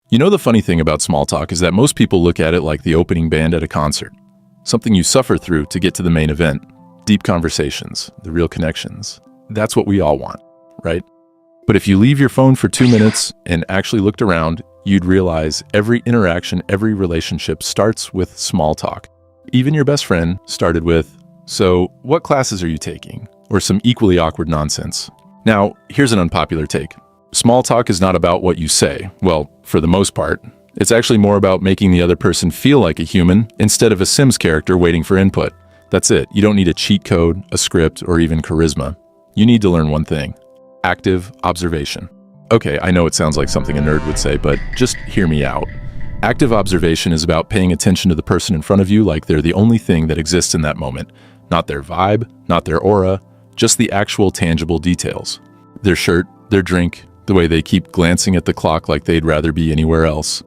You know, the funny thing about small talk is that most people look at it like the opening band at a concert. Something you suffer through to get to the main event. Deep conversations, the real connections. That's what we all want, right? But if you leave your phone for 2 minutes and actually looked around, you'd realize every interaction, every relationship starts with small talk. Even your best friend started with, "So, what classes are you taking?" Or some equally awkward nonsense. Now, here's an unpopular take. Small talk is not about what you say. Well, for the most part. It's actually more about making the other person feel like a human instead of a Sims character waiting for input. That's it. You don't need a cheat code, a script, or even charisma. You need to learn one thing: active observation. Okay, I know it sounds like something a nerd would say, but just hear me out. Active observation is about paying attention to the person in front of you like they're the only thing that exists in that moment. Not their vibe, not their aura, just the actual tangible details. Their shirt, their drink, the way they keep glancing at the clock like they'd rather be anywhere else.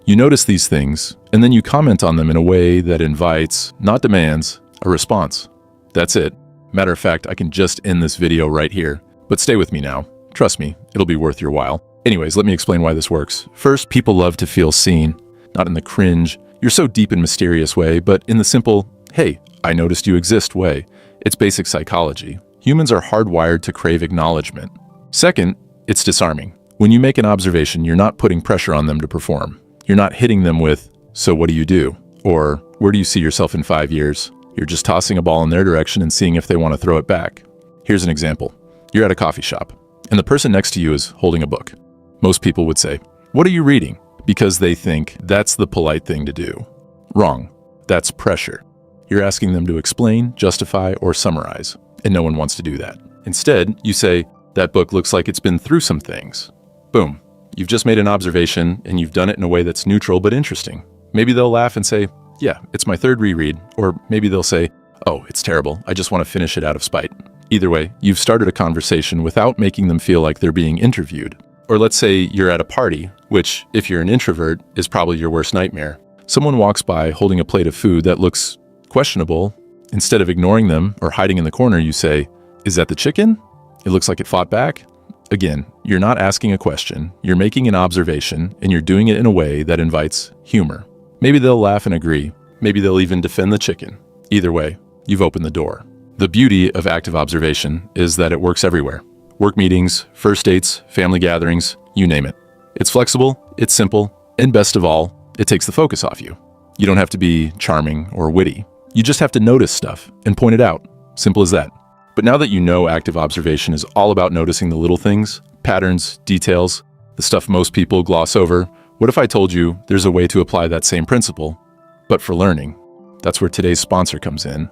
You notice these things, and then you comment on them in a way that invites, not demands, a response. That's it. Matter of fact, I can just end this video right here. But stay with me now. Trust me, it'll be worth your while. Anyways, let me explain why this works. First, people love to feel seen, not in the cringe, "You're so deep and mysterious" way, but in the simple, "Hey, I noticed you exist" way. It's basic psychology. Humans are hardwired to crave acknowledgement. Second, it's disarming. When you make an observation, you're not putting pressure on them to perform. You're not hitting them with, "So what do you do?" Or, "Where do you see yourself in 5 years?" You're just tossing a ball in their direction and seeing if they want to throw it back. Here's an example. You're at a coffee shop, and the person next to you is holding a book. Most people would say, "What are you reading?" Because they think that's the polite thing to do. Wrong. That's pressure. You're asking them to explain, justify, or summarize, and no one wants to do that. Instead, you say, "That book looks like it's been through some things." Boom. You've just made an observation, and you've done it in a way that's neutral but interesting. Maybe they'll laugh and say, "Yeah, it's my third reread." Or maybe they'll say, "Oh, it's terrible. I just want to finish it out of spite." Either way, you've started a conversation without making them feel like they're being interviewed. Or let's say you're at a party, which, if you're an introvert, is probably your worst nightmare. Someone walks by holding a plate of food that looks questionable. Instead of ignoring them or hiding in the corner, you say, "Is that the chicken? It looks like it fought back." Again, you're not asking a question, you're making an observation, and you're doing it in a way that invites humor. Maybe they'll laugh and agree. Maybe they'll even defend the chicken. Either way, you've opened the door. The beauty of active observation is that it works everywhere. Work meetings, first dates, family gatherings, you name it. It's flexible, it's simple, and best of all, it takes the focus off you. You don't have to be charming or witty. You just have to notice stuff and point it out. Simple as that. But now that you know active observation is all about noticing the little things, patterns, details, the stuff most people gloss over, what if I told you there's a way to apply that same principle, but for learning? That's where today's sponsor comes in.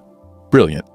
Brilliant.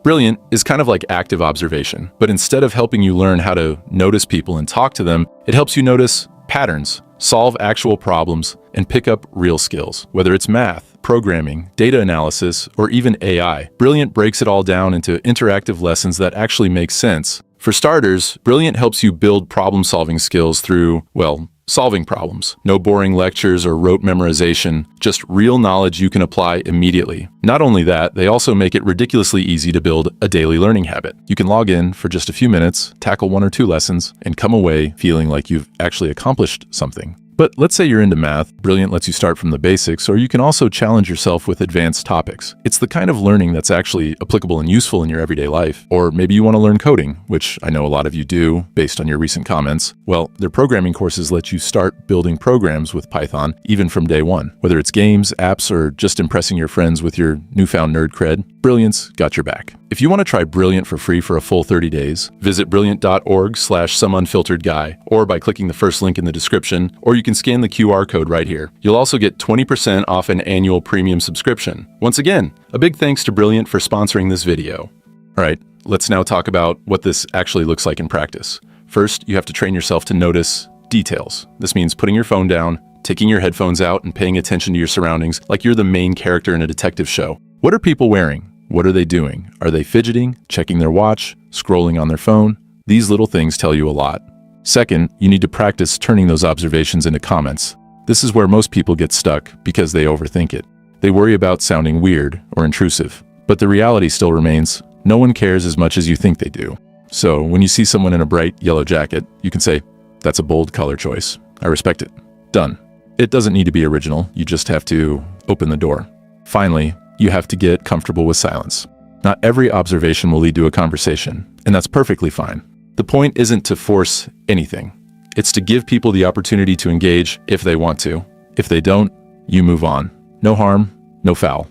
Brilliant is kind of like active observation, but instead of helping you learn how to notice people and talk to them, it helps you notice patterns, solve actual problems, and pick up real skills. Whether it's math, programming, data analysis, or even AI, Brilliant breaks it all down into interactive lessons that actually make sense. For starters, Brilliant helps you build problem-solving skills through, well, solving problems. No boring lectures or rote memorization, just real knowledge you can apply immediately. Not only that, they also make it ridiculously easy to build a daily learning habit. You can log in for just a few minutes, tackle 1 or 2 lessons, and come away feeling like you've actually accomplished something. But let's say you're into math, Brilliant lets you start from the basics, or you can also challenge yourself with advanced topics. It's the kind of learning that's actually applicable and useful in your everyday life. Or maybe you want to learn coding, which I know a lot of you do, based on your recent comments. Well, their programming courses let you start building programs with Python, even from day one. Whether it's games, apps, or just impressing your friends with your newfound nerd cred, Brilliant's got your back. If you want to try Brilliant for free for a full 30 days, visit brilliant.org/someunfilteredguy, or by clicking the first link in the description, or you can scan the QR code right here. You'll also get 20% off an annual premium subscription. Once again, a big thanks to Brilliant for sponsoring this video. All right, let's now talk about what this actually looks like in practice. First, you have to train yourself to notice details. This means putting your phone down, taking your headphones out, and paying attention to your surroundings like you're the main character in a detective show. What are people wearing? What are they doing? Are they fidgeting, checking their watch, scrolling on their phone? These little things tell you a lot. Second, you need to practice turning those observations into comments. This is where most people get stuck because they overthink it. They worry about sounding weird or intrusive. But the reality still remains, no one cares as much as you think they do. So when you see someone in a bright yellow jacket, you can say, "That's a bold color choice. I respect it." Done. It doesn't need to be original, you just have to open the door. Finally, you have to get comfortable with silence. Not every observation will lead to a conversation, and that's perfectly fine. The point isn't to force anything. It's to give people the opportunity to engage if they want to. If they don't, you move on. No harm, no foul.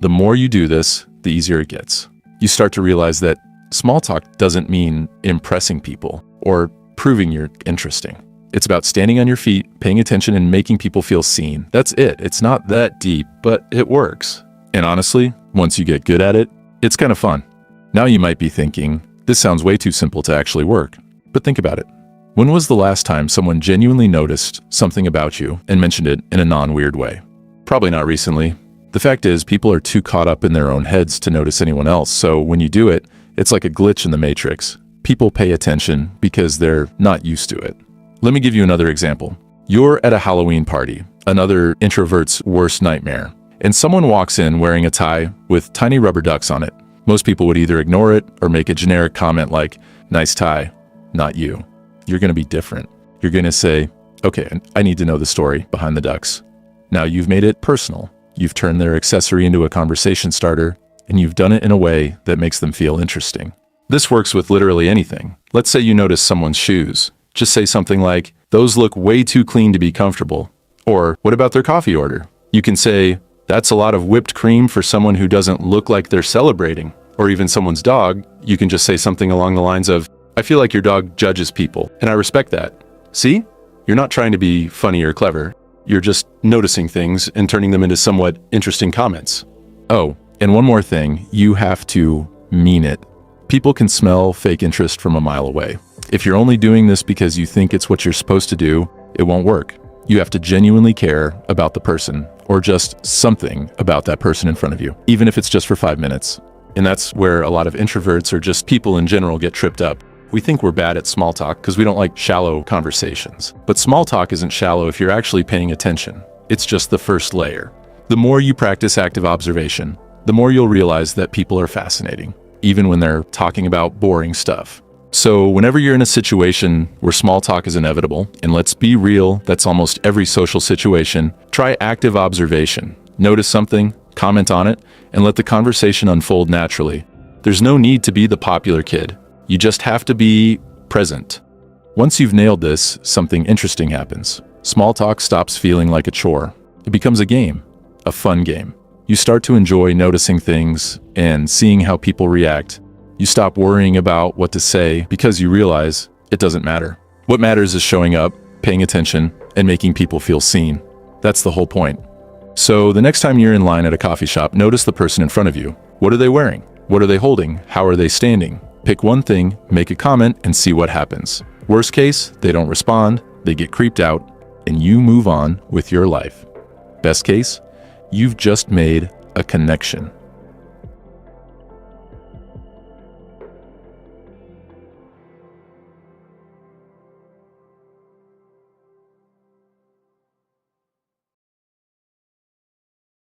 The more you do this, the easier it gets. You start to realize that small talk doesn't mean impressing people or proving you're interesting. It's about standing on your feet, paying attention, and making people feel seen. That's it. It's not that deep, but it works. And honestly, once you get good at it, it's kind of fun. Now you might be thinking, this sounds way too simple to actually work. But think about it. When was the last time someone genuinely noticed something about you and mentioned it in a non-weird way? Probably not recently. The fact is, people are too caught up in their own heads to notice anyone else, so when you do it, it's like a glitch in the matrix. People pay attention because they're not used to it. Let me give you another example. You're at a Halloween party, another introvert's worst nightmare, and someone walks in wearing a tie with tiny rubber ducks on it. Most people would either ignore it or make a generic comment like, "Nice tie, not you." You're going to be different. You're going to say, "Okay, I need to know the story behind the ducks." Now you've made it personal. You've turned their accessory into a conversation starter, and you've done it in a way that makes them feel interesting. This works with literally anything. Let's say you notice someone's shoes. Just say something like, "Those look way too clean to be comfortable." Or, "What about their coffee order?" You can say, "That's a lot of whipped cream for someone who doesn't look like they're celebrating." Or even someone's dog, you can just say something along the lines of, "I feel like your dog judges people, and I respect that." See? You're not trying to be funny or clever. You're just noticing things and turning them into somewhat interesting comments. Oh, and one more thing, you have to mean it. People can smell fake interest from a mile away. If you're only doing this because you think it's what you're supposed to do, it won't work. You have to genuinely care about the person, or just something about that person in front of you, even if it's just for 5 minutes. And that's where a lot of introverts or just people in general get tripped up. We think we're bad at small talk because we don't like shallow conversations. But small talk isn't shallow if you're actually paying attention. It's just the first layer. The more you practice active observation, the more you'll realize that people are fascinating, even when they're talking about boring stuff. So whenever you're in a situation where small talk is inevitable, and let's be real, that's almost every social situation, try active observation. Notice something, comment on it, and let the conversation unfold naturally. There's no need to be the popular kid. You just have to be present. Once you've nailed this, something interesting happens. Small talk stops feeling like a chore. It becomes a game, a fun game. You start to enjoy noticing things and seeing how people react. You stop worrying about what to say because you realize it doesn't matter. What matters is showing up, paying attention, and making people feel seen. That's the whole point. So the next time you're in line at a coffee shop, notice the person in front of you. What are they wearing? What are they holding? How are they standing? Pick one thing, make a comment, and see what happens. Worst case, they don't respond, they get creeped out, and you move on with your life. Best case, you've just made a connection.